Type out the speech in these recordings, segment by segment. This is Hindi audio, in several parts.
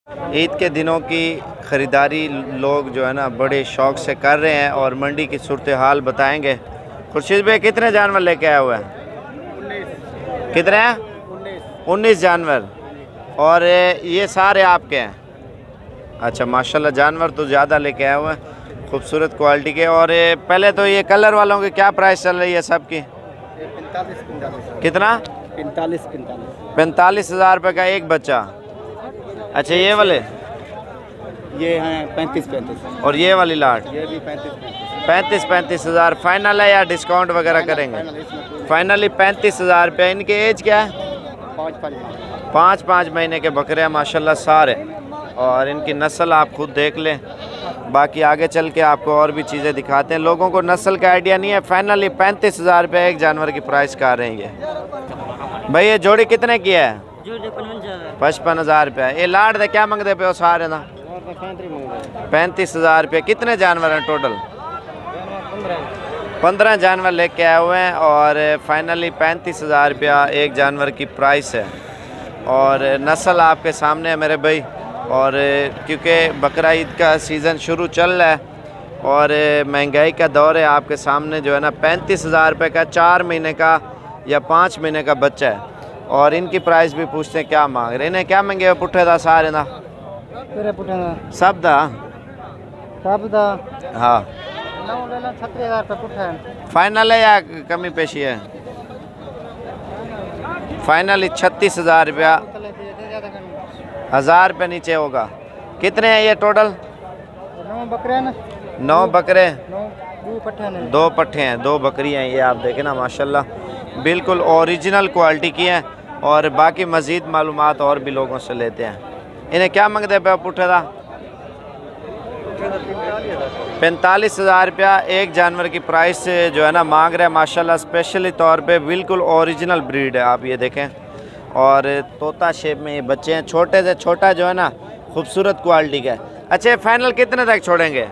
ईद के दिनों की ख़रीदारी लोग जो है ना बड़े शौक़ से कर रहे हैं और मंडी की सूरत हाल बताएंगे। खुर्शीद भाई कितने जानवर लेके आए हुए हैं? कितने हैं? 19 जानवर। और ये सारे आपके हैं? अच्छा माशाल्लाह, जानवर तो ज़्यादा लेके आए हुए हैं, खूबसूरत क्वालिटी के। और पहले तो ये कलर वालों की क्या प्राइस चल रही है सबकी? 45 कितना? 45 हज़ार रुपये का एक बच्चा। अच्छा ये वाले? ये हैं 35 और ये वाली लाट? ये भी 35 हज़ार फाइनल है या डिस्काउंट वगैरह करेंगे? फाइनली 35 हज़ार रुपये। इनकी एज क्या है? 5 महीने के बकरे हैं माशाल्लाह सारे। और इनकी नस्ल आप खुद देख लें, बाकी आगे चल के आपको और भी चीज़ें दिखाते हैं। लोगों को नस्ल का आइडिया नहीं है। फाइनली 35 हज़ार रुपये एक जानवर की प्राइस कर रहे हैं। भाई ये जोड़ी कितने की है? 55 हज़ार रुपये। ये लाट दे क्या मंगते पे हो सारे ना? 35 हज़ार रुपये। कितने जानवर हैं टोटल? 15 जानवर लेके आए हुए हैं और फाइनली 35 हज़ार रुपया एक जानवर की प्राइस है। और नस्ल आपके सामने है मेरे भाई। और क्योंकि बकरा ईद का सीज़न शुरू चल रहा है और महंगाई का दौर है, आपके सामने जो है ना 35 हज़ार रुपये का 4 महीने का या 5 महीने का बच्चा है। और इनकी प्राइस भी पूछते हैं क्या मांग रहे। इन्हें क्या मंगे पुट्ठे था सारे ना? सब दा हाँ। 36,000 रुपये पुट्ठा है। फाइनल है या कमी पेशी है? फाइनली 36 हज़ार रुपया। 1000 रुपये नीचे होगा। कितने हैं ये टोटल? 9 बकरे हैं ना। 9 बकरे, 2 पट्ठे हैं, 2 बकरियाँ हैं। ये आप देखें ना माशाल्लाह बिल्कुल ओरिजिनल क्वालिटी की हैं। और बाकी मज़ीद मालूमात और भी लोगों से लेते हैं। इन्हें क्या मंगते पे पुट्ठे था? 45 हज़ार रुपया एक जानवर की प्राइस जो है ना मांग रहे हैं माशाल्लाह। स्पेशली तौर पे बिल्कुल ओरिजिनल ब्रीड है, आप ये देखें। और तोता शेप में ये बच्चे हैं, छोटे से छोटा जो है ना खूबसूरत क्वालिटी का है। अच्छा फाइनल कितने तक छोड़ेंगे?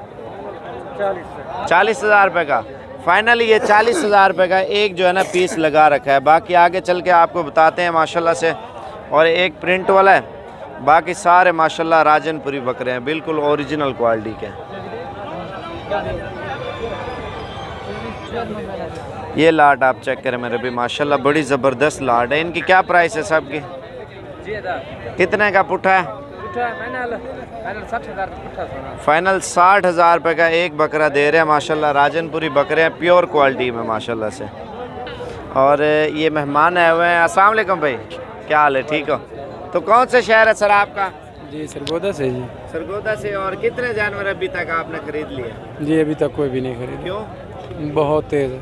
40 हज़ार रुपये का। फाइनली ये 40 हज़ार रुपये का एक जो है ना पीस लगा रखा है। बाकी आगे चल के आपको बताते हैं माशाल्लाह से। और एक प्रिंट वाला है, बाकी सारे माशाल्लाह राजनपुरी बकरे हैं, बिल्कुल ओरिजिनल क्वालिटी के। ये लाट आप चेक करें मेरे भी माशाल्लाह बड़ी ज़बरदस्त लाट है। इनकी क्या प्राइस है सबकी? कितने का पुट्ठा है? फाइनल 60 हज़ार रुपये का एक बकरा दे रहे हैं माशाल्लाह। राजनपुरी बकरे हैं, प्योर क्वालिटी में माशाल्लाह से। और ये मेहमान आए हुए हैं। अस्सलाम वालेकुम भाई, क्या हाल है? ठीक हो? तो कौन से शहर है सर आपका? जी सरगोदा से जी। सरगोदा से। और कितने जानवर अभी तक आपने खरीद लिए? जी अभी तक कोई भी नहीं खरीदा। क्यों? बहुत तेज़ है।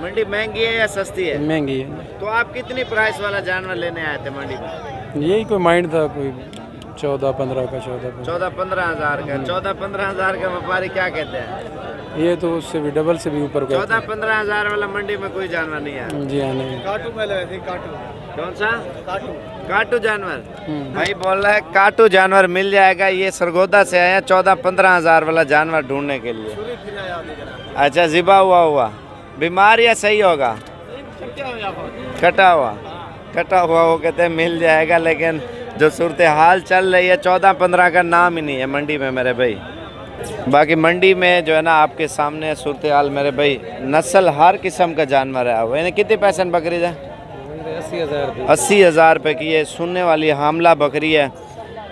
मंडी महंगी है या सस्ती है? महंगी है। तो आप कितनी प्राइस वाला जानवर लेने आए थे मंडी में? यही कोई माइंड था, कोई 14-15 का। 14-15 हज़ार का। 14-15 हज़ार का व्यापारी क्या कहते हैं? ये तो उससे भी डबल से भी ऊपर का। 14-15 हज़ार वाला मंडी में कोई जानवर नहीं है? जी हाँ नहीं। काटू में लगे थे, काटू। कौन सा? काटू जानवर। हम्म। भाई बोल रहा है काटू जानवर मिल जाएगा। ये सरगोदा से आए हैं 14-15 हज़ार वाला जानवर ढूंढने के लिए। अच्छा ज़िबा हुआ बीमार या सही होगा? कटा हुआ वो कहते हैं मिल जाएगा। लेकिन जो सूरत हाल चल रही है 14-15 का नाम ही नहीं है मंडी में मेरे भाई। बाकी मंडी में जो है ना आपके सामने सूरत हाल मेरे भाई। नस्ल हर किस्म का जानवर है। वो इन्हें कितने पैसे में बकरी है? 80 हज़ार रुपये की। ये सुनने वाली हामला बकरी है।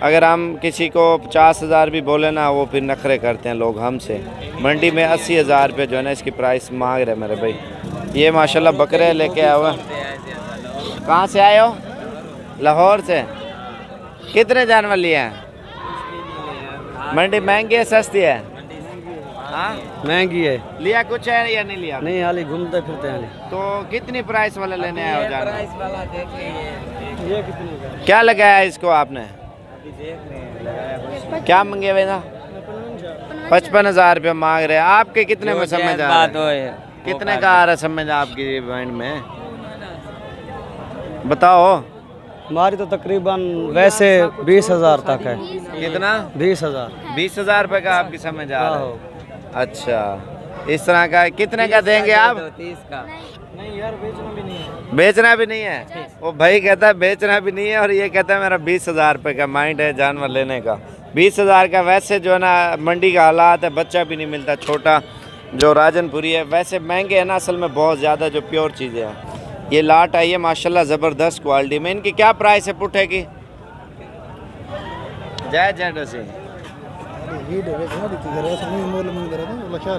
अगर हम किसी को 50 हज़ार भी बोले ना, वो फिर नखरे करते हैं लोग हमसे। मंडी में 80 हज़ार रुपये जो है ना इसकी प्राइस मांग रहे मेरे भाई। ये माशाल्लाह बकरे लेके आए हुए। कहाँ से आए हो? लाहौर से। कितने जानवर लिए हैं? मंडी महंगी है सस्ती है? हाँ महंगी है। लिया कुछ है या नहीं लिया? नहीं, हाली घूमते फिरते हैं। तो कितनी प्राइस वाला लेने आए हो जानवर? ये कितने का? क्या लगाया इसको आपने? क्या मंगे भाई ना? 55 हज़ार रुपये मांग रहे हैं। आपके कितने में समझ आ रहा है? कितने का आ रहा है समझ आपकी माइंड में? बताओ। हमारी तो तकरीबन वैसे 20 हज़ार तक है। कितना? 20 हज़ार। 20 हज़ार रुपये का आपकी समझ आ रहा है? अच्छा इस तरह का। कितने का देंगे आप? नहीं यार बेचना भी नहीं है। बेचना भी नहीं है। वो भाई कहता है बेचना भी नहीं है और ये कहता है मेरा 20,000 रुपये का माइंड है जानवर लेने का। 20,000 का वैसे जो है ना मंडी का हालात है, बच्चा भी नहीं मिलता छोटा जो राजनपुरी है। वैसे महंगे हैं ना असल में बहुत ज़्यादा जो प्योर चीज़ें हैं। ये लाट आई है माशाल्लाह ज़बरदस्त क्वालिटी में। इनकी क्या प्राइस है पुट्ठे की? जय जय से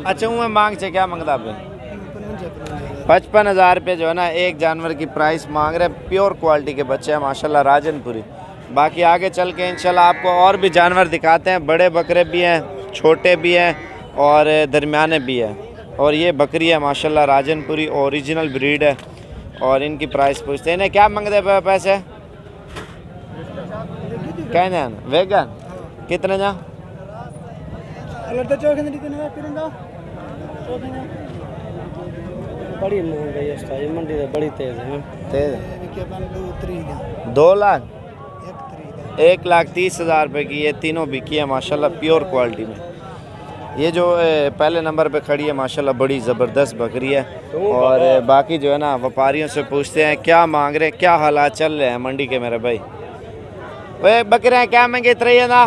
अच्छा हूँ मांग से क्या मंगता पे 55,000 रुपये जो है ना एक जानवर की प्राइस मांग रहे। प्योर क्वालिटी के बच्चे हैं माशाल्लाह राजनपुरी। बाकी आगे चल के इंशाल्लाह आपको और भी जानवर दिखाते हैं। बड़े बकरे भी हैं, छोटे भी हैं और दरमियाने भी हैं। और ये बकरी है माशाल्लाह राजनपुरी ओरिजिनल ब्रीड है। और इनकी प्राइस पूछते हैं इन्हें क्या मंगते पे पैसे? कहने वेगन कितने जा? बड़ी महंगाई है, मंडी तो बड़ी तेज है। तेज 2 लाख 1,30,000 रुपये की ये तीनों बिकी है माशाल्लाह प्योर क्वालिटी में। ये जो पहले नंबर पे खड़ी है माशाल्लाह बड़ी ज़बरदस्त बकरी है। और बाकी जो है ना व्यापारियों से पूछते हैं क्या मांग रहे, क्या हालात चल रहे हैं मंडी के मेरे भाई। वे बकरे क्या महंगे इतने है ना?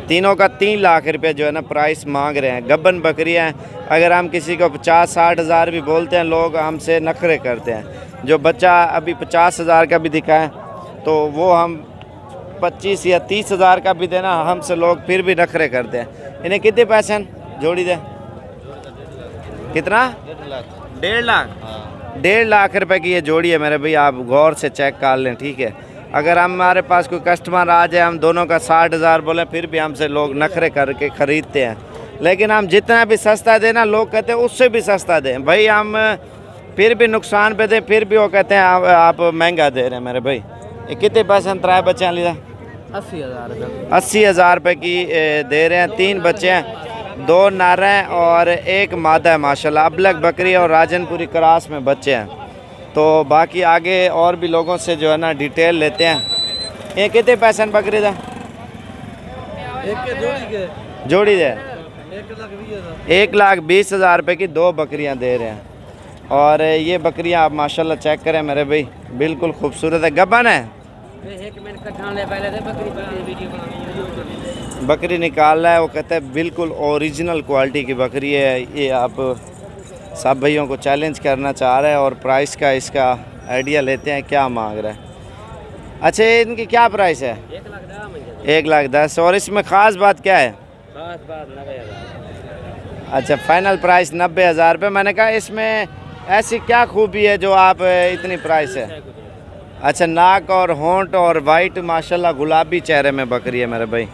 तीनों का 3 लाख रुपए जो है ना प्राइस मांग रहे हैं। गब्बन बकरियाँ हैं। अगर हम किसी को 50-60 हज़ार भी बोलते हैं लोग हमसे नखरे करते हैं। जो बच्चा अभी 50,000 का भी दिखाएं तो वो हम 25 या 30,000 का भी देना हमसे लोग फिर भी नखरे करते हैं। इन्हें कितने पैसे जोड़ी दे? कितना? 1.5 लाख 1.5 लाख रुपए की ये जोड़ी है मेरे भाई। आप गौर से चेक कर लें ठीक है। अगर हमारे पास कोई कस्टमर आ जाए हम दोनों का 60,000 बोले फिर भी हमसे लोग नखरे करके ख़रीदते हैं। लेकिन हम जितना भी सस्ता देना लोग कहते हैं उससे भी सस्ता दें भाई। हम फिर भी नुकसान पे दें फिर भी वो कहते हैं आप महंगा दे रहे हैं मेरे भाई। ये कितने पैसे त्राए बच्चे लीधा? 80,000 रुपये। 80,000 रुपये की दे रहे हैं। 3 बच्चे हैं, 2 नर हैं और 1 मादा है माशाल्लाह। अबलग बकरी और राजनपुरी क्रॉस में बच्चे हैं। तो बाकी आगे और भी लोगों से जो है ना डिटेल लेते हैं। ये कितने पैसे बकरी था? जोड़ी दे 1,20,000 रुपये की 2 बकरियां दे रहे हैं। और ये बकरियां आप माशाल्लाह चेक करें मेरे भाई बिल्कुल खूबसूरत है। गब्बन है। बकरी निकाल रहा है वो कहते हैं बिल्कुल ओरिजिनल क्वालिटी की बकरी है। ये आप सब भाइयों को चैलेंज करना चाह रहा है और प्राइस का इसका आइडिया लेते हैं क्या मांग रहा है। अच्छा इनकी क्या प्राइस है? 1,10,000। और इसमें ख़ास बात क्या है? खास बात 90,000। अच्छा फाइनल प्राइस 90,000 रुपये। मैंने कहा इसमें ऐसी क्या खूबी है जो आप इतनी प्राइस है? अच्छा नाक और होंठ और वाइट माशाल्लाह गुलाबी चेहरे में बकरी है मेरे भाई।